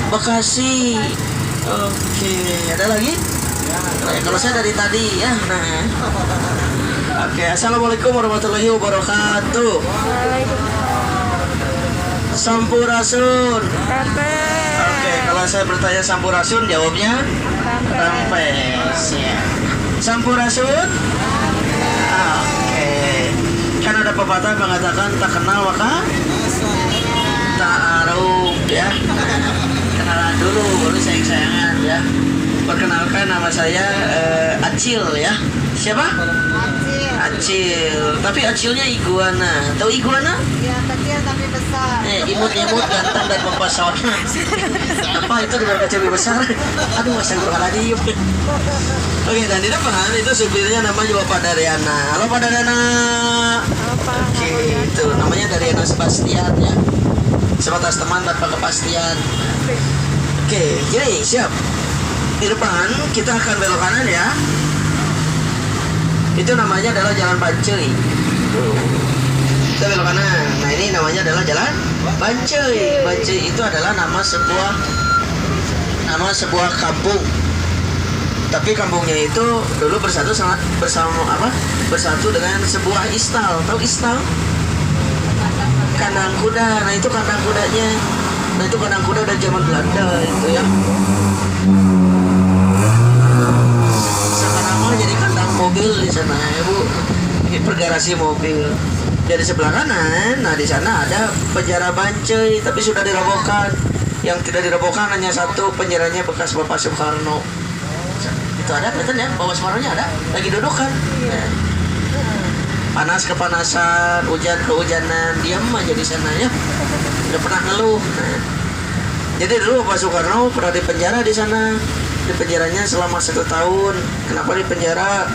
Bekasi. Oke, ada lagi? Kalau saya dari tadi ya. Nah. Oke, assalamualaikum warahmatullahi wabarakatuh. Sampurasun. Oke, kalau saya bertanya Sampurasun, jawabnya Rampes. Ya. Sampurasun. Oke. Kan ada pepatah mengatakan tak kenal maka tak aruf ya. Kenalan dulu baru sayang-sayangan ya. Perkenalkan nama saya Acil ya. Siapa? Acil. Tapi Acilnya iguana. Tahu iguana? Ya, kecil tapi besar. Imut-imut ganteng dan mempesona. Apa itu dengan kecil lebih besar? Aduh, astagfirullahaladzim. Oke, dan di depan itu supirnya namanya Bapak Daryana. Halo Pak Daryana. Oke, itu namanya Daryana Sebastian ya. Sebatas teman tanpa kepastian. Oke, jadi siap. Di depan kita akan belok kanan ya. Itu namanya adalah Jalan Bancai. Kita belok kanan. Nah, ini namanya adalah Jalan Bancai. Bancai itu adalah nama sebuah kampung. Tapi kampungnya itu dulu bersatu dengan sebuah istal. Tahu istal? Kandang kuda. Nah, itu kandang kudanya. Nah, itu kandang kuda dari zaman Belanda itu ya. Sekarang jadi kandang mobil di sana ya Bu. Ini pergarasi mobil. Dari sebelah kanan, nah di sana ada penjara Bancai, tapi sudah dirobohkan. Yang tidak dirobohkan hanya satu, penjaranya bekas Bapak Soekarno. Itu ada, kelihatan ya, Bapak Soekarno-nya ada, lagi duduk kan. Ya. Panas kepanasan, hujan kehujanan, diam aja di sana ya. Udah pernah ngeluh. Nah. Jadi dulu Bapak Soekarno pernah dipenjara di sana. Di penjaranya selama 1 tahun. Kenapa dipenjara?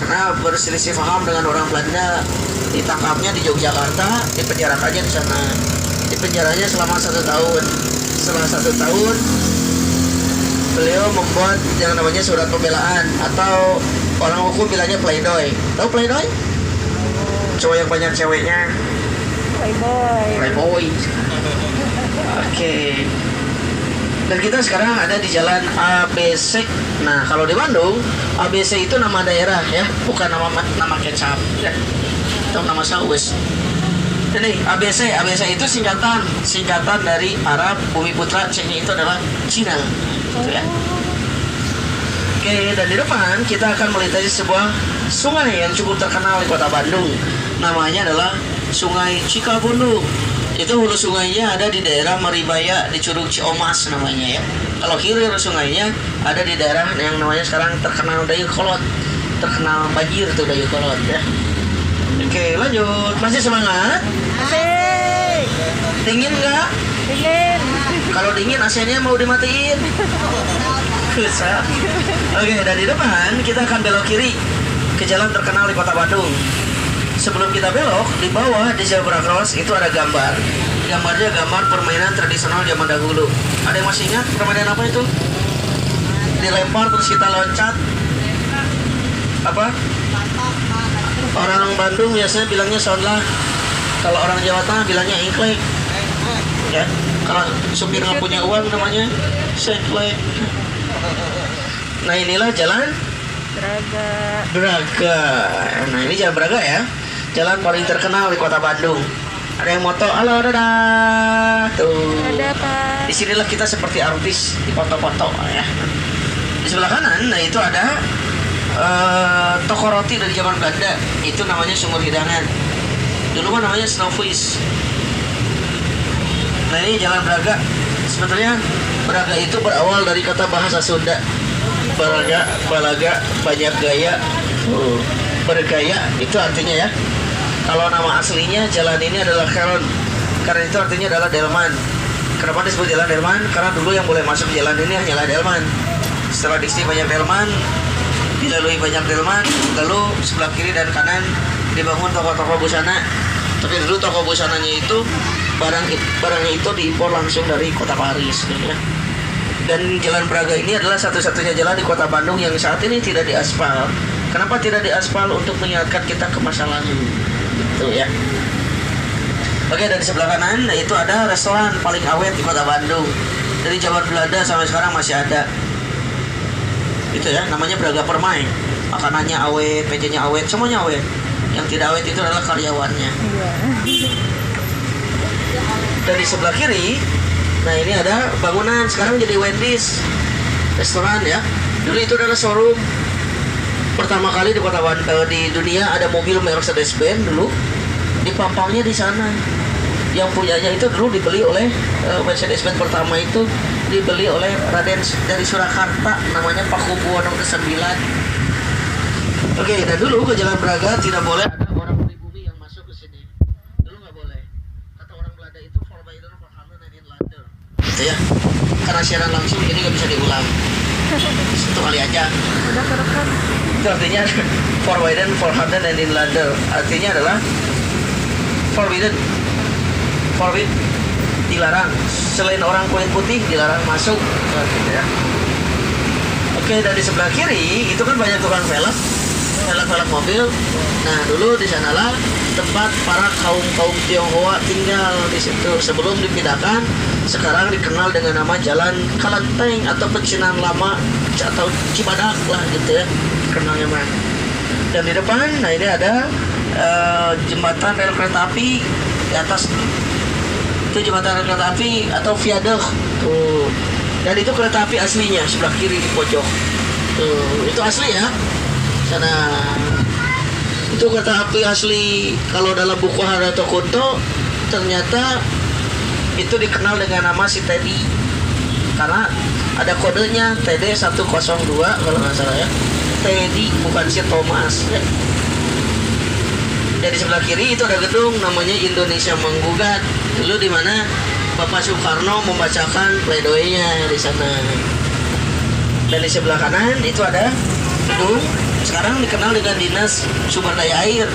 Karena berselisih paham dengan orang Belanda. Ditangkapnya di Yogyakarta, dipenjarakannya di sana. Dipenjaranya selama 1 tahun. Setelah 1 tahun, beliau membuat yang namanya surat pembelaan atau orang hukum bilangnya playdoy. Tahu playdoy? Cowok yang banyak ceweknya. Playboy. Oke. Dan kita sekarang ada di Jalan ABC. Nah, kalau di Bandung, ABC itu nama daerah ya, bukan nama kecap ya. Itu nama saus. Ini ABC itu singkatan dari Arab Bumi Putra. C-nya itu adalah Cina. Gitu ya. Oke, dan di depan kita akan melintasi sebuah sungai yang cukup terkenal di Kota Bandung. Namanya adalah Sungai Cikapundung. Itu hulu sungainya ada di daerah Maribaya di Curug Ciomas namanya ya. Kalau hilir sungainya ada di daerah yang namanya sekarang terkenal Dayakolot, terkenal banjir tuh Dayakolot ya. Oke, lanjut. Masih semangat? Asik. Dingin nggak? Dingin. Kalau dingin AC-nya mau dimatiin. Bisa. Oke, dan di depan kita akan belok kiri ke jalan terkenal di Kota Bandung. Sebelum kita belok, di bawah di zebra cross itu ada gambar. Gambarnya gambar permainan tradisional zaman dahulu. Ada yang masih ingat permainan apa itu? Dilempar terus kita loncat. Apa? Orang Bandung biasanya bilangnya sonlah. Kalau orang Jawa Tengah bilangnya ingklek. Ya. Kalau supir nggak punya uang namanya seklek. Nah, inilah jalan Braga. Nah, ini jalan Braga ya. Jalan paling terkenal di Kota Bandung. Ada yang moto, halo dadah. Tuh. Ada Pak. Di sinilah kita seperti artis di foto-foto ya. Di sebelah kanan, nah itu ada toko roti dari zaman Belanda. Itu namanya Sumur Hidangan. Dulu mah namanya Snowfish. Nah, ini jalan Braga. Sebetulnya Braga itu berawal dari kata bahasa Sunda. Balaga, banyak gaya. Bergaya itu artinya ya. Kalau nama aslinya jalan ini adalah Keron. Karena itu artinya adalah delman. Kenapa disebut jalan delman? Karena dulu yang boleh masuk jalan ini hanyalah delman. Setelah diisi banyak delman, dilalui banyak delman, lalu sebelah kiri dan kanan dibangun toko-toko busana. Tapi dulu toko busananya itu barangnya itu diimpor langsung dari kota Paris ya. Dan jalan Braga ini adalah satu-satunya jalan di Kota Bandung yang saat ini tidak diaspal. Kenapa tidak diaspal? Untuk mengingatkan kita ke masa lalu. Gitu ya. Oke, dari sebelah kanan, nah itu ada restoran paling awet di Kota Bandung. dari zaman Belanda sampai sekarang masih ada. Itu ya, namanya Braga Permai. Makanannya awet, mejanya awet, semuanya awet. Yang tidak awet itu adalah karyawannya. Iya. Dan di sebelah kiri, nah ini ada bangunan, sekarang jadi Wendy's restoran ya. Dulu itu adalah showroom. Pertama kali di di dunia ada mobil Mercedes-Benz dulu. Dipampangnya di sana. Yang punyanya itu dulu dibeli oleh Mercedes-Benz pertama itu dibeli oleh Raden dari Surakarta, namanya Paku Buwono ke-9. Oke, dan dulu ke Jalan Braga tidak boleh ada orang pribumi yang masuk ke sini. Dulu nggak boleh. Kata orang Belanda itu forbidden for Handen and in London. Gitu ya. Karena siaran langsung jadi nggak bisa diulang. Satu kali aja. Udah kerekam. Itu artinya forbidden for Handen and in London. Artinya adalah forbidden. Forbid dilarang. Selain orang kulit putih dilarang masuk. Gitu ya. Oke, dan di sebelah kiri itu kan banyak tukang velg mobil. Nah, dulu di sanalah tempat para kaum Tionghoa tinggal di situ sebelum dipindahkan. Sekarang dikenal dengan nama Jalan Kalenteng atau Pecinan Lama atau Cibadak lah gitu ya, kenalnya mah. Dan di depan, nah ini ada jembatan rel kereta api di atas. Itu jembatan rel kereta api atau viaduk tuh. Dan itu kereta api aslinya sebelah kiri di pojok. Tuh, itu asli ya. Sana itu kereta api asli. Kalau dalam buku Harata Kunto ternyata itu dikenal dengan nama si Teddy karena ada kodenya TD 102 kalau nggak salah ya. Teddy bukan si Thomas ya. Dan di sebelah kiri itu ada gedung namanya Indonesia Menggugat. Dulu di mana Bapak Soekarno membacakan pledoinya di sana. Dan di sebelah kanan itu ada gedung sekarang dikenal dengan Dinas Sumber Daya Air.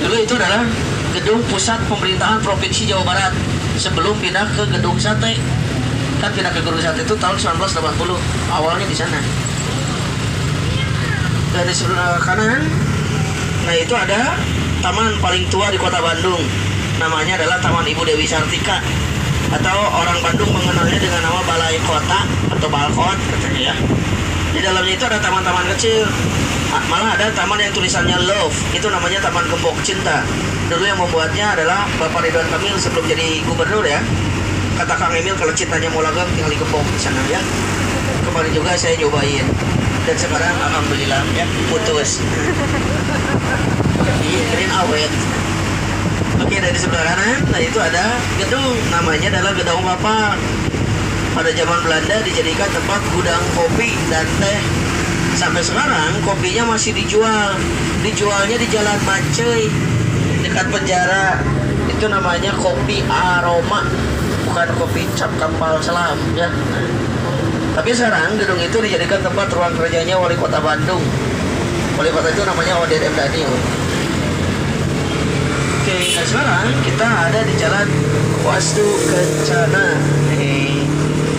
Dulu itu adalah gedung pusat pemerintahan Provinsi Jawa Barat sebelum pindah ke gedung sate. Kan pindah ke gedung sate itu tahun 1980. Awalnya di sana. Dan di sebelah kanan, nah itu ada taman paling tua di kota Bandung. Namanya adalah Taman Ibu Dewi Sartika, atau orang Bandung mengenalnya dengan nama Balai Kota atau Balkot katanya ya. Di dalamnya itu ada taman-taman kecil. Malah ada taman yang tulisannya Love, itu namanya Taman Gembok Cinta. Dulu yang membuatnya adalah Bapak Ridwan Kamil sebelum jadi gubernur ya. Kata Kang Emil kalau cintanya mau langgeng tinggal digembok di sana ya. Kemarin juga saya nyobain dan sekarang alhamdulillah ya putus. Iya, keren awet. Oke, dari sebelah kanan, nah itu ada gedung namanya adalah Gedung Bapak. Pada zaman Belanda dijadikan tempat gudang kopi dan teh. Sampai sekarang kopinya masih dijual. Dijualnya di Jalan Macei dekat penjara. Itu namanya Kopi Aroma, bukan kopi cap kapal selam ya. Tapi sekarang gedung itu dijadikan tempat ruang kerjanya Wali Kota Bandung. Wali Kota itu namanya Oden M. Daniel. Oke, nah sekarang kita ada di Jalan Wastu Kencana.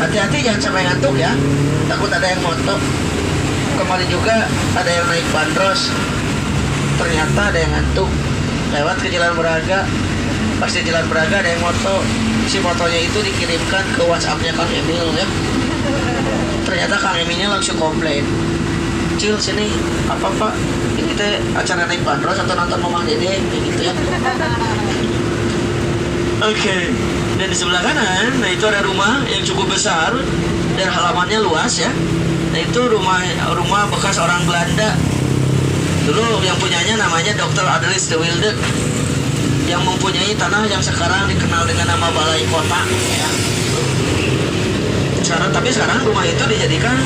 Hati-hati jangan sampai ngantuk ya. Takut ada yang moto. Kemarin juga ada yang naik bandros. Ternyata ada yang ngantuk. Lewat ke Jalan Braga. Pas di Jalan Braga ada yang moto. Si fotonya itu dikirimkan ke WhatsApp-nya Kang Emil ya. Ternyata Kang Emilnya langsung komplain. Cil sini apa pak? Ini teh acara naik bandros atau nonton Mamang Dede gitu ya. Oke. Dan di sebelah kanan, nah itu ada rumah yang cukup besar dan halamannya luas ya. Nah itu rumah bekas orang Belanda. Dulu yang punyanya namanya Dr. Adelis de Wilde, yang mempunyai tanah yang sekarang dikenal dengan nama Balai Kota ya. Tapi sekarang rumah itu dijadikan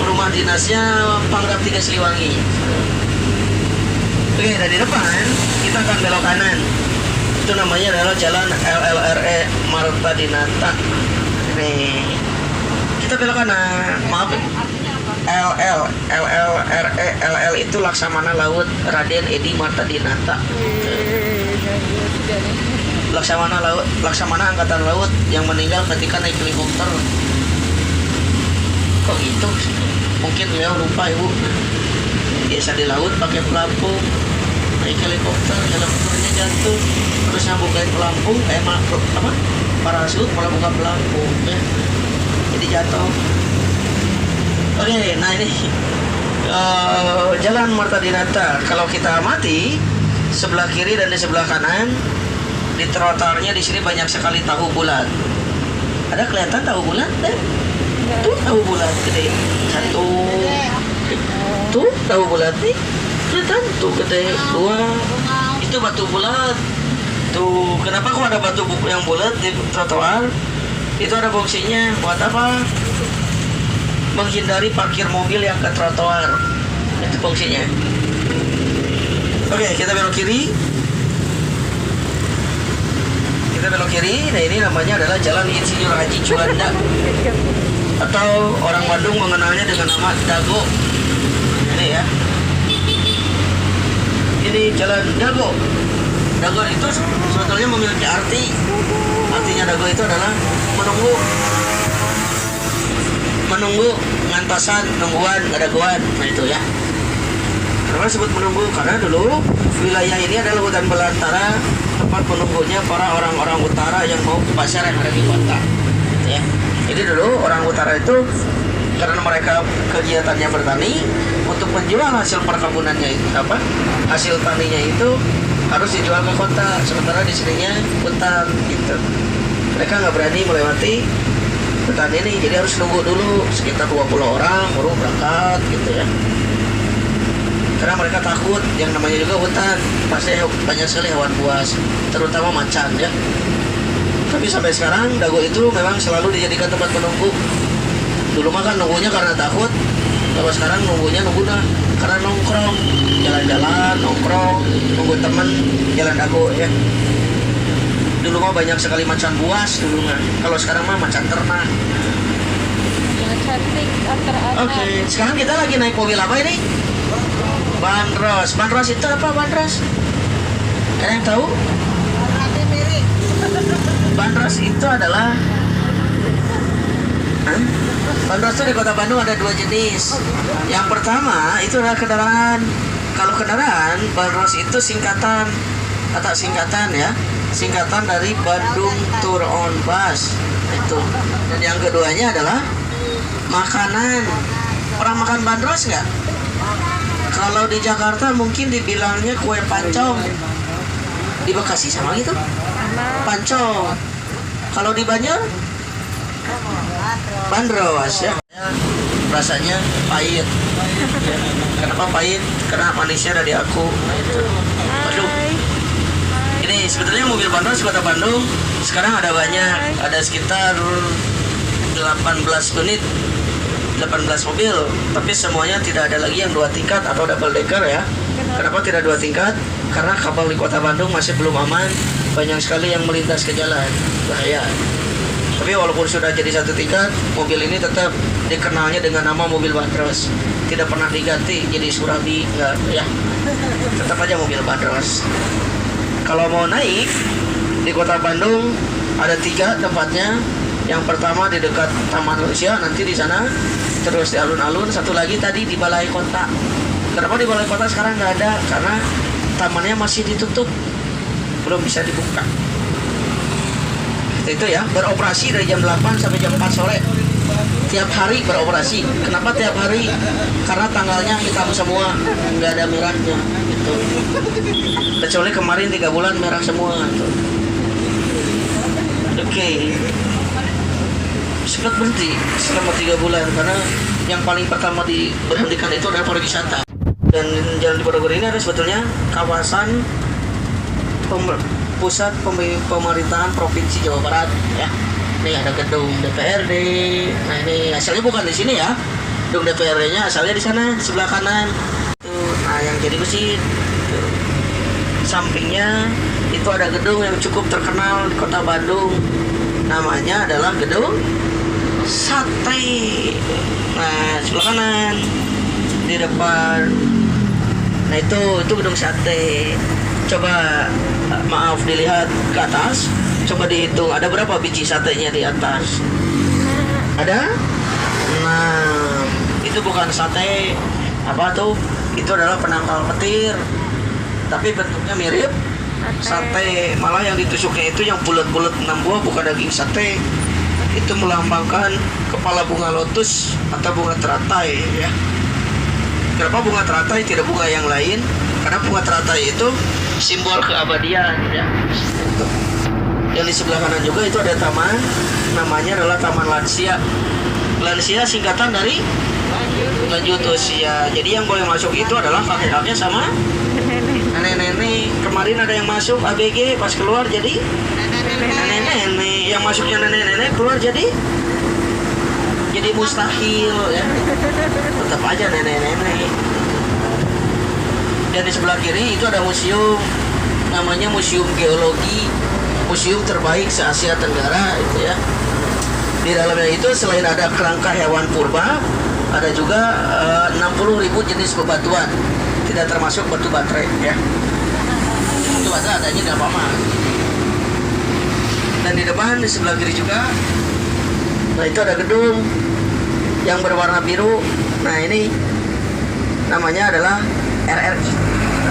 rumah dinasnya Pangdam 3 Siliwangi. Oke, dari depan kita akan belok kanan. Itu namanya adalah Jalan LLRE Marta Dinata. Nih, kita belok kanan. Maaf, LL itu Laksamana Laut Raden Edi Marta Dinata. Laksamana Angkatan Laut yang meninggal ketika naik helikopter. Kok gitu? Mungkin beliau lupa ibu. Biasa di laut pakai pelampung, naik helikopternya jatuh, terus nyambungin pelampung, parasut malah buka pelampung ya. jadi jatuh. Oke, nah ini Jalan Marta Dinata. Kalau kita amati sebelah kiri dan di sebelah kanan, di trotoarnya di sini banyak sekali tahu bulat. Ada kelihatan tahu bulat? Tuh tahu bulat gede. Satu. Tuh tahu bulat nih. Kelihatan tuh gede. Dua. Itu batu bulat. Tuh, kenapa kok ada batu buku yang bulat di trotoar? Itu ada fungsinya buat apa? Menghindari parkir mobil yang ke trotoar. Itu fungsinya. Oke, kita belok kiri. Kita belok kiri. Nah, ini namanya adalah Jalan Insinyur Haji Juanda, atau orang Bandung mengenalnya dengan nama Dago. Ini ya. Ini Jalan Dago. Dago itu sebetulnya memiliki arti. Artinya Dago itu adalah menunggu. Menunggu, ngantasan, nungguan, dagoan. Nah itu ya. Kenapa disebut menunggu? Karena dulu wilayah ini adalah hutan belantara, tempat menunggunya para orang-orang utara yang mau ke pasar yang ada di kota. Gitu ya. Jadi dulu orang utara itu karena mereka kegiatannya bertani, untuk menjual hasil perkebunannya itu hasil taninya itu harus dijual ke kota, sementara di sininya hutan gitu. Mereka nggak berani melewati hutan ini, jadi harus nunggu dulu sekitar 20 orang baru berangkat gitu ya. Karena mereka takut, yang namanya juga hutan pasti banyak sekali hewan buas, terutama macan ya. Tapi sampai sekarang Dago itu memang selalu dijadikan tempat menunggu. Dulu mah kan nunggunya karena takut, kalau sekarang nunggunya karena nongkrong, jalan-jalan, nongkrong, nunggu temen, jalan Dago ya. Dulu mah banyak sekali macan buas dulu mah. Kalau sekarang mah macan ternak. Yang cantik antar-antar. Oke, sekarang kita lagi naik mobil apa ini? Bandros. Bandros itu apa Bandros? Ada yang tahu? Bandros itu adalah Bandros itu di Kota Bandung ada dua jenis. Yang pertama itu adalah kendaraan. Kalau kendaraan, Bandros itu singkatan atau singkatan ya. Singkatan dari Bandung Tour on Bus itu. Dan yang keduanya adalah makanan. Orang makan bandros nggak? Kalau di Jakarta mungkin dibilangnya kue pancong. Di Bekasi sama gitu? Pancong. Kalau di Banjar? Bandros ya. Rasanya pahit. Kenapa pahit? Karena manisnya ada di aku. Nah, itu. Aduh. Ini sebetulnya mobil Bandros Kota Bandung sekarang ada banyak, ada sekitar 18 unit, 18 mobil, tapi semuanya tidak ada lagi yang 2 tingkat atau double decker ya. Kenapa tidak 2 tingkat? Karena kapal di Kota Bandung masih belum aman, banyak sekali yang melintas ke jalan, bahaya. Tapi walaupun sudah jadi 1 tingkat, mobil ini tetap dikenalnya dengan nama mobil Bandros, tidak pernah diganti jadi Surabi, enggak ya. Tetap aja mobil Bandros. Kalau mau naik di Kota Bandung ada 3 tempatnya. Yang pertama di dekat Taman Rusia, nanti di sana. Terus di alun-alun. Satu lagi tadi di Balai Kota. Kenapa di Balai Kota sekarang nggak ada? Karena tamannya masih ditutup, belum bisa dibuka. Itu ya, beroperasi dari jam 8 sampai jam 4 sore. Tiap hari beroperasi. Kenapa tiap hari? Karena tanggalnya hitam semua, nggak ada merahnya. Gitu. Kecuali kemarin 3 bulan merah semua. Gitu. Oke. Sempat berhenti selama 3 bulan karena yang paling pertama diberhentikan itu adalah pariwisata. Dan Jalan Diponegoro ini ada sebetulnya kawasan pusat pemerintahan Provinsi Jawa Barat ya. Ini ada gedung DPRD. Nah ini asalnya bukan di sini ya. Gedung DPRD-nya asalnya di sana sebelah kanan. Tuh, nah yang jadi mesin. Tuh. Sampingnya itu ada gedung yang cukup terkenal di Kota Bandung. Namanya adalah Gedung Sate. Nah sebelah kanan di depan. Nah itu gedung sate. Coba maaf dilihat ke atas. Coba dihitung ada berapa biji satenya di atas. Ada? Nah itu bukan sate. Apa tuh? Itu adalah penangkal petir. Tapi bentuknya mirip sate. Malah yang ditusuknya itu yang bulat-bulat 6 buah bukan daging sate. itu melambangkan kepala bunga lotus atau bunga teratai ya. Kenapa bunga teratai tidak bunga yang lain? Karena bunga teratai itu simbol keabadian ya. Yang di sebelah kanan juga itu ada taman, namanya adalah Taman Lansia. Lansia singkatan dari lanjut usia. Jadi yang boleh masuk itu adalah kakek-kakek sama nenek-nenek. Kemarin ada yang masuk ABG, pas keluar jadi nenek-nenek. Yang masuknya nenek-nenek keluar jadi mustahil ya. Tetap aja nenek-nenek. Dan di sebelah kiri itu ada museum, namanya Museum Geologi, museum terbaik se-Asia Tenggara itu ya. Di dalamnya itu selain ada kerangka hewan purba, ada juga 60.000 jenis bebatuan, tidak termasuk batu baterai ya. Batu baterai adanya di apa-apa. Dan di depan di sebelah kiri juga, nah itu ada gedung yang berwarna biru. Nah ini namanya adalah RRI,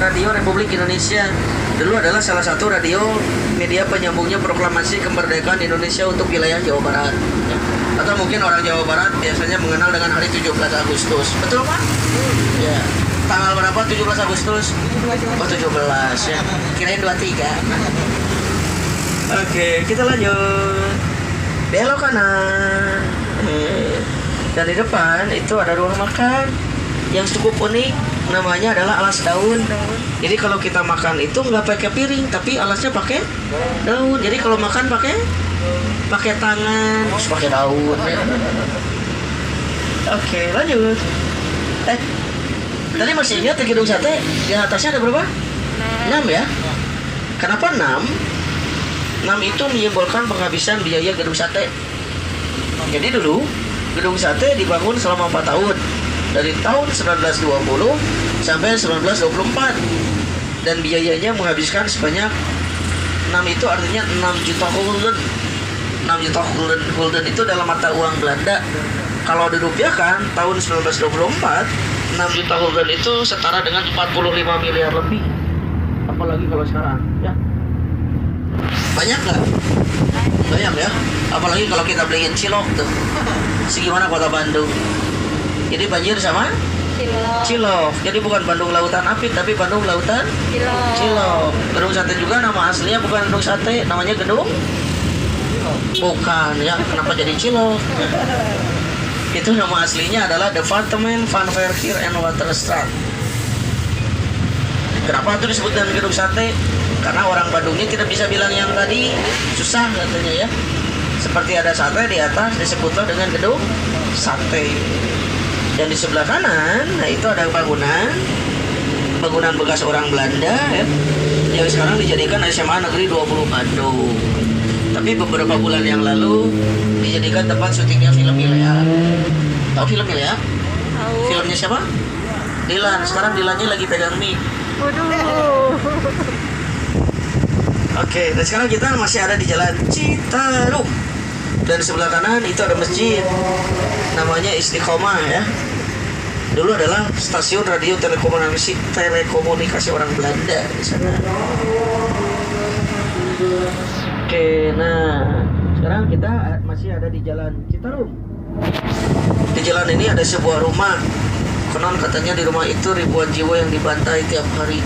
Radio Republik Indonesia. Dulu adalah salah satu radio media penyambungnya proklamasi kemerdekaan Indonesia untuk wilayah Jawa Barat ya. Atau mungkin orang Jawa Barat biasanya mengenal dengan hari 17 Agustus. Betul Pak? Ya. Tanggal berapa 17 Agustus? Oh 17 ya. Kirain 23. Oke, kita lanjut. Belok kanan. Dan di depan itu ada ruang makan yang cukup unik, namanya adalah alas daun. Jadi kalau kita makan itu nggak pakai piring, tapi alasnya pakai daun. Jadi kalau makan pakai tangan, terus pakai daun. Ya. Oke, lanjut. Tadi masih ingat di gedung sate di atasnya ada berapa? 6 ya. Kenapa 6? 6 itu menyimbolkan penghabisan biaya gedung sate. Jadi dulu gedung sate dibangun selama 4 tahun, dari tahun 1920 sampai 1924, dan biayanya menghabiskan sebanyak 6 itu artinya 6 juta gulden. 6 juta gulden itu dalam mata uang Belanda. Kalau dirupiahkan tahun 1924, 6 juta gulden itu setara dengan 45 miliar lebih. Apalagi kalau sekarang ya. Banyak nggak? Banyak ya. Apalagi kalau kita beliin cilok tuh. Segimana kota Bandung. Jadi banjir sama Cilok. Jadi bukan Bandung Lautan Apit, tapi Bandung Lautan Cilok. Gedung sate juga nama aslinya bukan gedung sate, namanya gedung bukan ya. Kenapa jadi Cilok? Itu nama aslinya adalah Departemen Van Verkeer and Waterstaat. Kenapa itu disebut dengan gedung sate? Karena orang Bandungnya tidak bisa bilang yang tadi, susah katanya ya. Seperti ada sate di atas, disebutlah dengan gedung sate. Dan di sebelah kanan, nah itu ada bangunan bekas orang Belanda ya, yang sekarang dijadikan SMA Negeri 20 Bandung. Tapi beberapa bulan yang lalu dijadikan tempat syutingnya film Ilea. Tahu film Ilea? Tahu. Filmnya siapa? Dilan. Sekarang Dilannya lagi pegang mic. Waduh. Oke, dan sekarang kita masih ada di Jalan Citarum. Dan di sebelah kanan itu ada masjid, namanya Istiqomah ya. Dulu adalah stasiun radio telekomunikasi orang Belanda di sana. Oke, nah sekarang kita masih ada di Jalan Citarum. Di jalan ini ada sebuah rumah. Konon katanya di rumah itu ribuan jiwa yang dibantai tiap hari.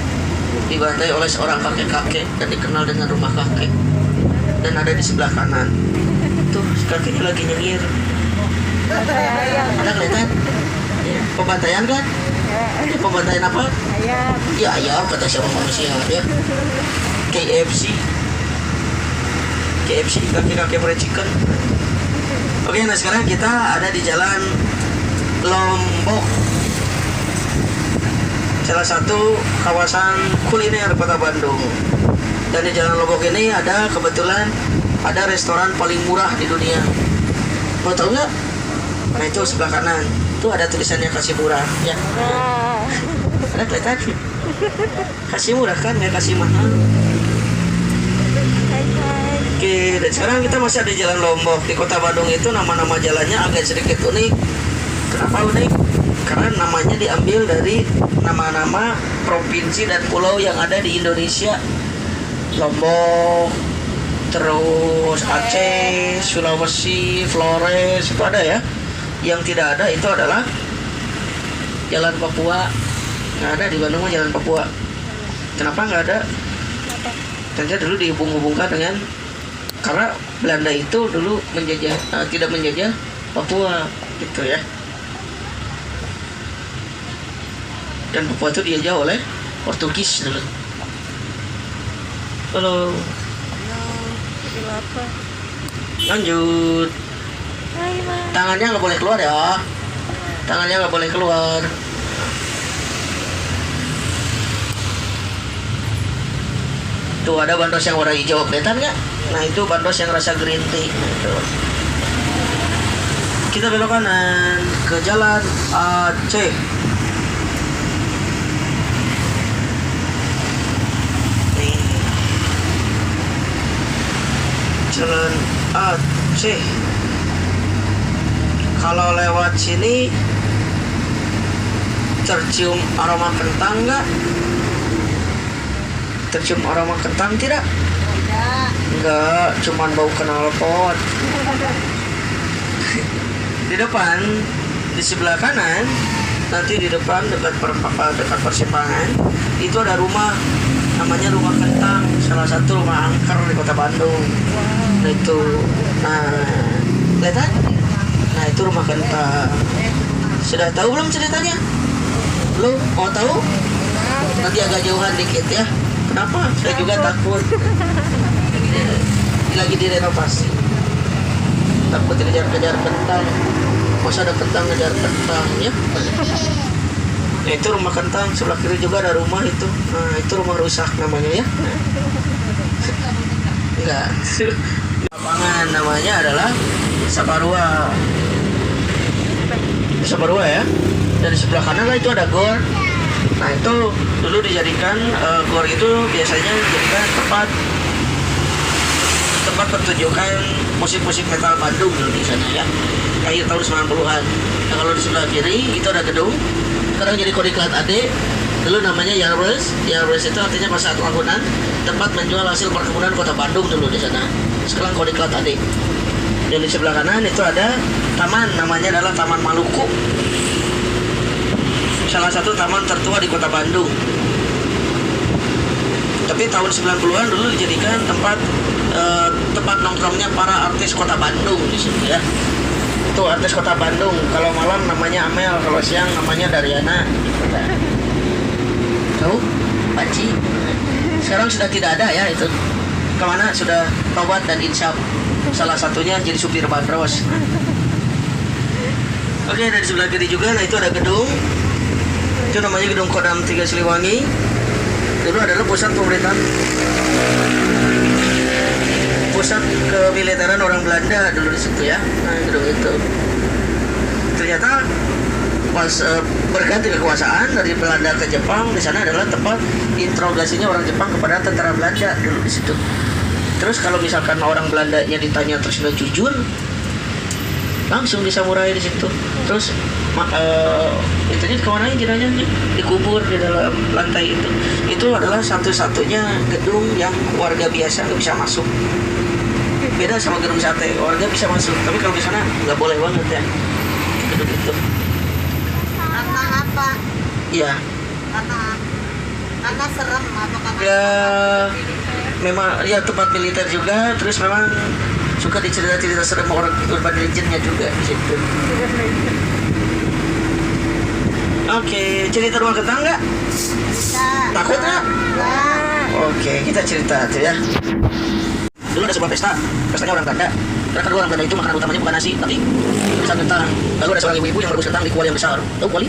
Dibantai oleh seorang kakek-kakek dan dikenal dengan rumah kakek. Dan ada di sebelah kanan. Tuh, kakeknya lagi nyengir. Ada kelihatan? Ya, pembantaian kan? Ya, pembantaian apa? Ayam. Ya ayam, kata siapa manusia ya. KFC, kaki-kaki fried chicken. Oke, nah sekarang kita ada di Jalan Lombok, salah satu kawasan kuliner kota Bandung. Dan di Jalan Lombok ini ada kebetulan ada restoran paling murah di dunia. Mau tahu nggak? Nah itu sebelah kanan, itu ada tulisannya kasih murah ya. Ada kelihatan? Kasih murah kan, nggak kasih mahal. Oke, dan sekarang kita masih ada di Jalan Lombok. Di kota Bandung itu nama-nama jalannya agak sedikit unik. Kenapa unik? Karena namanya diambil dari nama-nama provinsi dan pulau yang ada di Indonesia. Lombok, terus Aceh, Sulawesi, Flores itu ada ya. Yang tidak ada itu adalah Jalan Papua. Nggak ada di Bandung mah Jalan Papua. Kenapa nggak ada? Ternyata dulu dihubung-hubungkan dengan karena Belanda itu dulu menjajah tidak menjajah Papua gitu ya. Dan Papua itu dijajah oleh Portugis dulu. Halo. Jadi lapar. Lanjut. Hai, Ma. Tangannya nggak boleh keluar ya. Tangannya nggak boleh keluar. Tuh ada bandos yang warna hijau kelihatan nggak? Nah itu bandos yang rasa green tea. Nah, itu. Kita belok kanan ke Jalan Aceh. Nih. Jalan Aceh. Kalau lewat sini tercium aroma kentang nggak? Tercium aroma kentang tidak? Enggak, cuman bau knalpot. Di depan, di sebelah kanan, nanti di depan dekat persimpangan itu ada rumah, namanya Rumah Kentang, salah satu rumah angker di Kota Bandung. Nah itu, kelihatan? Nah itu Rumah Kentang. Sudah tahu belum ceritanya? Belum? Mau tahu? Nanti agak jauhan dikit ya. Kenapa? Saya juga takut. Lagi direnovasi. Takut dikejar-kejar kentang. Masa ada kentang ngejar kentang ya? Ya itu Rumah Kentang. Sebelah kiri juga ada rumah itu. Nah itu rumah rusak namanya ya. Enggak. Lapangan namanya adalah Saparua. Saparua ya. Dan di sebelah kanan lah itu ada gor. Nah itu dulu dijadikan gor itu biasanya dijadikan tempat pertunjukan musik-musik metal Bandung dulu di sana ya, akhir tahun 90-an. Nah kalau di sebelah kiri itu ada gedung, sekarang jadi Kodiklat AD, dulu namanya Yarbres. Yarbres itu artinya pasar bangunan, tempat menjual hasil perkebunan Kota Bandung dulu di sana. Sekarang Kodiklat AD. Dan di sebelah kanan itu ada taman, namanya adalah Taman Maluku. Salah satu taman tertua di Kota Bandung. Tapi tahun 90-an dulu dijadikan tempat nongkrongnya para artis Kota Bandung di situ ya. Itu artis Kota Bandung. Kalau malam namanya Amel, kalau siang namanya Dariana. Tahu? Panci. Sekarang sudah tidak ada ya itu. Kemana? Sudah tobat dan insyaf. Salah satunya jadi supir bandros. Oke, dari sebelah kiri juga, nah itu ada gedung. Itu namanya Gedung Kodam 3 Siliwangi. Dulu adalah pusat pemerintahan, pusat kemiliteran orang Belanda dulu di situ ya. Nah gedung itu ternyata pas berganti kekuasaan dari Belanda ke Jepang, di sana adalah tempat interogasinya orang Jepang kepada tentara Belanda dulu di situ. Terus kalau misalkan orang Belandanya ditanya terus nggak jujur, langsung disamurai di situ. Terus itunya kemana jenazahnya? Dikubur di dalam lantai itu. Itu adalah satu-satunya gedung yang warga biasa nggak bisa masuk. Beda sama gedung sate, warga bisa masuk, tapi kalau di sana nggak boleh banget ya. Gedung itu. Karena apa? Iya. Karena serem atau karena Ya, memang ya tempat militer juga. Terus memang suka dicerita-cerita serem orang urban legendnya juga di situ. Oke, cerita Rumah Kentang nggak? bisa. Takut nggak? Enggak. Oke, kita cerita tuh ya. Dulu ada sebuah pestanya orang Belanda. Karena kedua orang Belanda itu makanan utamanya bukan nasi, tapi pisang kentang. Lalu ada seorang ibu-ibu yang merebus kentang di kuali yang besar. Tahu kuali?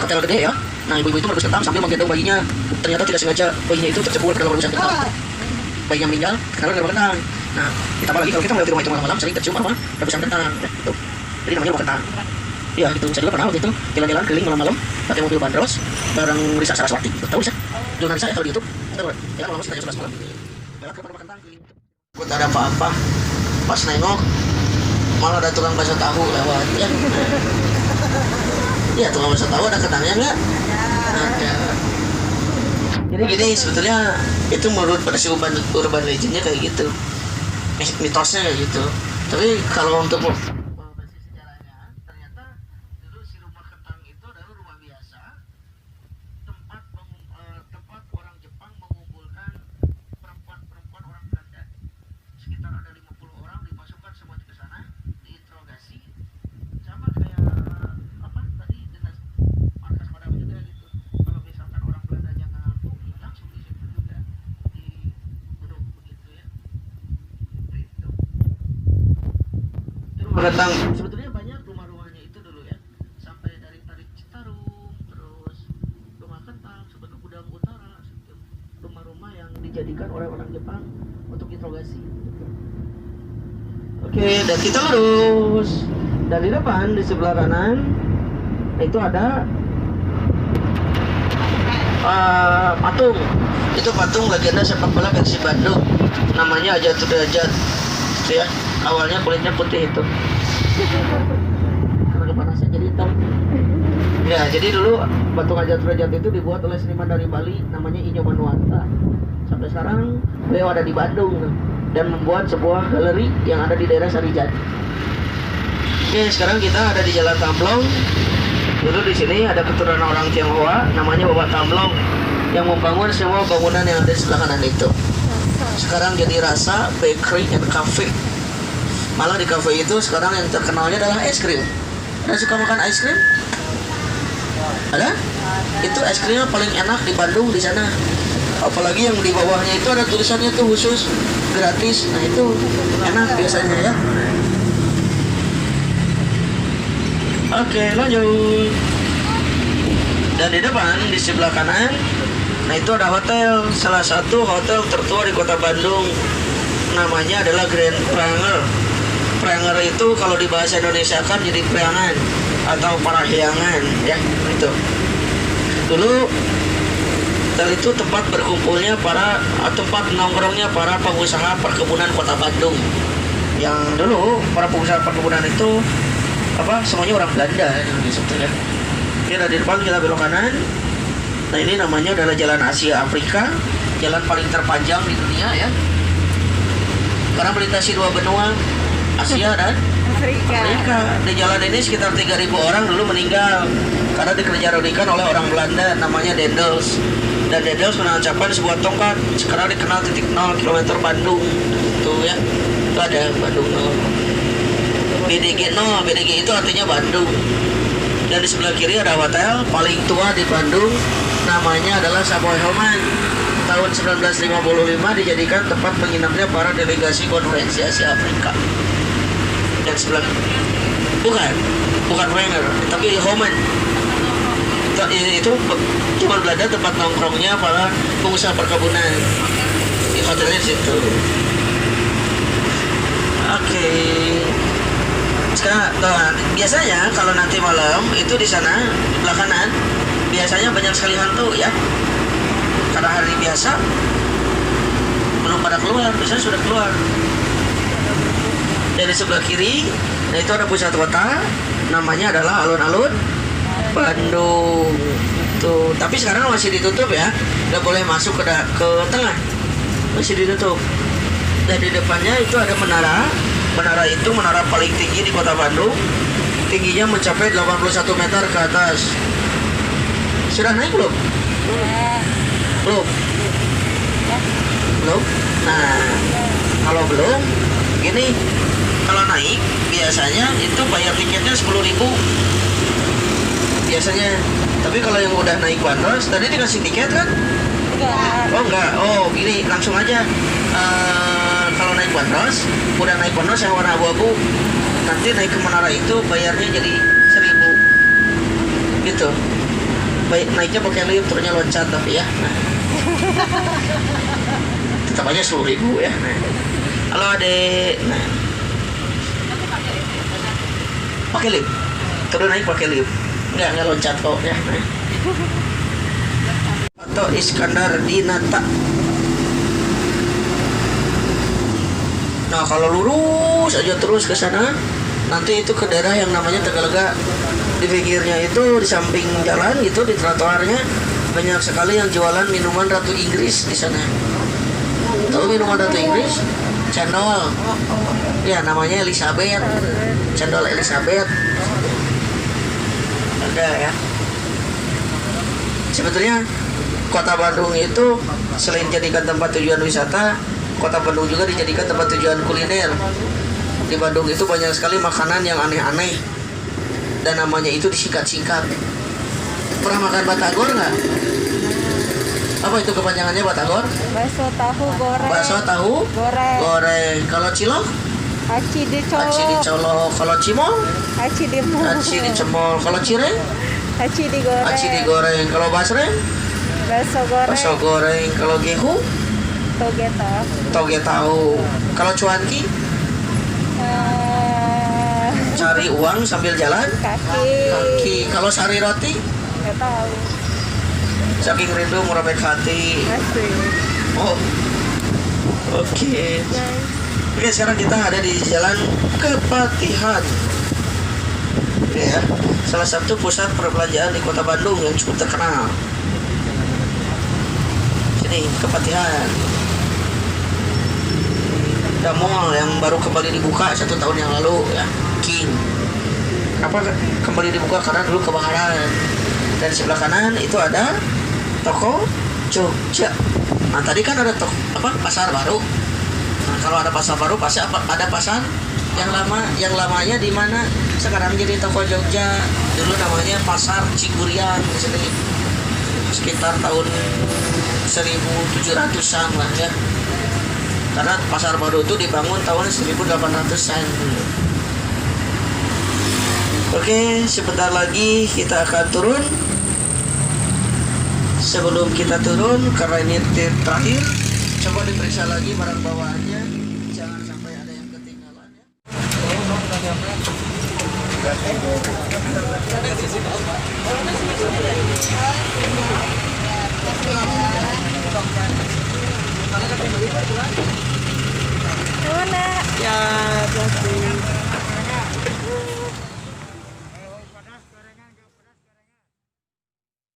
Ketel gede ya. Nah ibu-ibu itu merebus kentang sambil menggendong bayinya. Ternyata tidak sengaja bayinya itu tercebur ke dalam rebusan kentang. Bayinya meninggal karena ada kentang. Nah, ditambah lagi kalau kita melewati rumah itu malam-malam sering tercium aroma rebusan kentang. Gitu. Jadi namanya Rumah Kentang. Iya gitu, saya juga pernah waktu itu jalan-jalan keliling malam-malam pakai mobil bandros bareng Risa Saraswati. Tahu Risa? Jurnal Risa ya kalau di YouTube. Tahu ya malam sekitar jam 11 malam. Jalan ke Rumah Kentang keliling. Tidak ada apa-apa. Pas nengok malah ada tukang bakso tahu lewat ya. Iya tukang bakso tahu ada kentangnya nggak? Ada. Jadi gini sebetulnya itu menurut versi urban legendnya kayak gitu. mitosnya kayak gitu. Tapi kalau untuk basis sejarahnya, ternyata dulu si rumah Ketang itu adalah rumah biasa, tempat orang Jepang mengumpulkan perempuan-perempuan orang Belanda. Sekitar ada 50 orang dimasukkan semua ke sana, diinterogasi, sama kayak apa tadi dengan markas Padang juga gitu. Kalau misalkan orang Belandanya ngaku, ya langsung di situ juga dibeduk begitu ya. Itu. Rumah Ketang sebetulnya banyak rumah-rumahnya itu dulu ya, sampai dari Tarik Citarum, terus Rumah Ketang, sampai ke Gudang Utara, rumah-rumah yang dijadikan oleh orang Jepang untuk interogasi. Oke, dan kita lurus. Dan di depan di sebelah kanan itu ada patung. Itu patung legenda sepak bola Persib Bandung. Namanya Ajat Sudrajat. Itu ya. Awalnya kulitnya putih itu. Karena kepanasan jadi hitam. Ya, jadi dulu patung Ajat Sudrajat itu dibuat oleh seniman dari Bali namanya Inyo Manuanta. Sampai sekarang beliau ada di Bandung dan membuat sebuah galeri yang ada di daerah Sarijadi. Oke, sekarang kita ada di Jalan Tamblong. Dulu di sini ada keturunan orang Tionghoa namanya Bapak Tamblong yang membangun semua bangunan yang ada di sebelah kanan itu. Sekarang jadi Rasa Bakery and Cafe. Malah di cafe itu sekarang yang terkenalnya adalah es krim. Ada suka makan es krim? Ada? Itu es krimnya paling enak di Bandung di sana. Apalagi yang di bawahnya itu ada tulisannya tuh khusus gratis. Nah itu enak biasanya ya. Oke, lanjut. Dan di depan di sebelah kanan, nah itu ada hotel, salah satu hotel tertua di kota Bandung. Namanya adalah Grand Pranger. Pranger itu kalau di bahasa Indonesia kan jadi priangan atau parahyangan ya, itu. Dulu hotel itu tempat berkumpulnya tempat nongkrongnya para pengusaha perkebunan kota Bandung. Yang dulu para pengusaha perkebunan itu semuanya orang Belanda sebetulnya. Oke, dari depan kita belok kanan. Nah ini namanya adalah Jalan Asia Afrika, jalan paling terpanjang di dunia ya. Karena melintasi dua benua, Asia dan Afrika. Di jalan ini sekitar 3.000 orang dulu meninggal karena dikerjakan oleh orang Belanda namanya Dendels. Dan Dendels menancapkan sebuah tongkat, sekarang dikenal titik 0 km Bandung. Tuh ya, itu ada Bandung 0. BDG 0, BDG itu artinya Bandung. Dan di sebelah kiri ada hotel paling tua di Bandung, namanya adalah Savoy Homan. Tahun 1955 dijadikan tempat menginapnya para delegasi konferensi Asia Afrika. Dan sebelah bukan Wenger, tapi Homan. Itu cuma Belanda tempat nongkrongnya para pengusaha perkebunan. Di hotelnya situ. Oke. Sekarang biasanya kalau nanti malam itu di sana di belah kanan biasanya banyak sekali hantu ya. Karena hari biasa belum pada keluar, biasanya sudah keluar. Dari sebelah kiri, nah itu ada pusat kota, namanya adalah alun-alun Bandung. Tuh, tapi sekarang masih ditutup ya, nggak boleh masuk ke tengah, masih ditutup. Dan di depannya itu ada menara. Menara itu menara paling tinggi di kota Bandung. Tingginya mencapai 81 meter ke atas. Sudah naik belum? Belum? Belum? Nah, kalau belum, gini, kalau naik biasanya itu bayar tiketnya 10.000 biasanya. Tapi kalau yang udah naik bandros, tadi dikasih tiket kan? Oh enggak, oh gini, langsung aja. Kalau naik bandros, udah naik bandros yang warna abu-abu, nanti naik ke menara itu bayarnya jadi 1.000 gitu. Baik, naiknya pakai lift, turunnya loncat tapi ya. Nah. Tetap aja 10.000 ya. Nah. Halo adek. Nah. Pakai lift, turun naik pakai lift. Enggak loncat kok ya. Nah. Atau Iskandar Dinata. Nah kalau lurus aja terus ke sana, nanti itu ke daerah yang namanya Tegalega. Di pinggirnya itu di samping jalan gitu di trotoarnya banyak sekali yang jualan minuman Ratu Inggris di sana. Tahu minuman Ratu Inggris? cendol. Ya namanya Elizabeth. Cendol Elizabeth. Ada ya. Sebetulnya Kota Bandung itu selain dijadikan tempat tujuan wisata, Kota Bandung juga dijadikan tempat tujuan kuliner. Di Bandung itu banyak sekali makanan yang aneh-aneh dan namanya itu disingkat-singkat. Pernah makan batagor nggak? Apa itu kepanjangannya batagor? Bakso tahu goreng. Bakso tahu Goreng. goreng. Kalau cilok? Aci dicolok. Aci dicolok. Kalau cimol? Aci dimul. Aci dicemol. Kalau cireng? Aci digoreng. Aci digoreng. Kalau basreng? Bakso goreng. Bakso goreng. Kalau gehu? Toge tahu. Toge tahu. Kalau cuanki? Cari uang sambil jalan kaki. Kalau sari roti? Nggak tahu. Saking rindu merobek hati. Masih. Oh, oke. Oke, sekarang kita ada di Jalan Kepatihan. Ya, salah satu pusat perbelanjaan di Kota Bandung yang cukup terkenal. Sini Kepatihan. Ada mall yang baru kembali dibuka 1 tahun yang lalu ya, King. Apa kembali dibuka karena dulu kebakaran. Dan sebelah kanan itu ada toko Jogja. Nah tadi kan ada toko apa pasar baru. Nah kalau ada pasar baru pasti ada pasar yang lama. Yang lamanya di mana sekarang jadi toko Jogja. Dulu namanya Pasar Cigurian di sini. Sekitar tahun 1700-an lah ya. Karena pasar baru itu dibangun tahun 1800-an. Oke, sebentar lagi kita akan turun. Sebelum kita turun, karena ini terakhir, coba diperiksa lagi barang bawaannya. Jangan sampai ada yang ketinggalan ya. Mana? Ya, plastik.